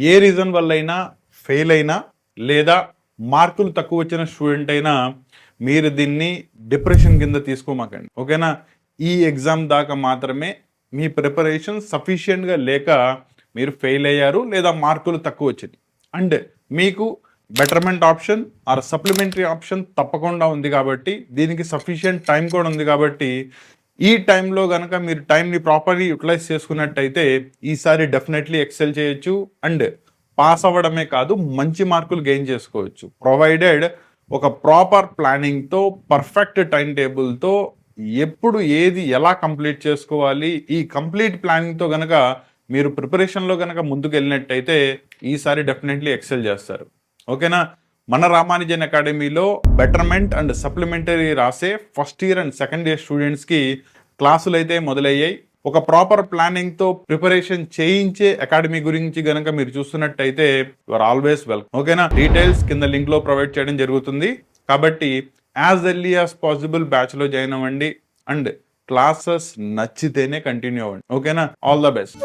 ఏ reason వల్ల అయినా fail అయినా లేదా మార్కులు తక్కువ వచ్చిన స్టూడెంట్ అయినా మీరు దీన్ని డిప్రెషన్ కింద తీసుకోమాకండి. ఓకేనా? ఈ ఎగ్జామ్ దాకా మాత్రమే మీ ప్రిపరేషన్ సఫిషియెంట్గా లేక మీరు ఫెయిల్ అయ్యారు లేదా మార్కులు తక్కువ వచ్చింది. అండ్ మీకు betterment option or supplementary option తప్పకుండా ఉంది కాబట్టి, దీనికి సఫిషియెంట్ టైం కూడా ఉంది కాబట్టి, ఈ టైంలో కనుక మీరు టైంని ప్రాపర్లీ యూటిలైజ్ చేసుకున్నట్టయితే ఈసారి డెఫినెట్లీ ఎక్సెల్ చేయొచ్చు అండ్ పాస్ అవ్వడమే కాదు మంచి మార్కులు గెయిన్ చేసుకోవచ్చు. ప్రొవైడెడ్ ఒక ప్రాపర్ ప్లానింగ్తో, పర్ఫెక్ట్ టైం టేబుల్తో ఎప్పుడు ఏది ఎలా కంప్లీట్ చేసుకోవాలి, ఈ కంప్లీట్ ప్లానింగ్తో కనుక మీరు ప్రిపరేషన్లో కనుక ముందుకు వెళ్ళినట్టయితే ఈసారి డెఫినెట్లీ ఎక్సెల్ చేస్తారు. ఓకేనా? మన రామానుజన్ అకాడమీలో బెటర్మెంట్ అండ్ సప్లిమెంటరీ రాసే first year and second year స్టూడెంట్స్కి క్లాసులు అయితే మొదలయ్యాయి. ఒక ప్రాపర్ ప్లానింగ్తో ప్రిపరేషన్ చేయించే అకాడమీ గురించి గనక మీరు చూస్తున్నట్టయితే యువర్ ఆల్వేస్ వెల్కమ్. ఓకేనా? డీటెయిల్స్ కింద లింక్లో ప్రొవైడ్ చేయడం జరుగుతుంది. కాబట్టి యాజ్ ఎర్లీ యాజ్ పాసిబుల్ బ్యాచ్లో జాయిన్ అవ్వండి అండ్ క్లాసెస్ నచ్చితేనే కంటిన్యూ అవ్వండి. ఓకేనా? All the best.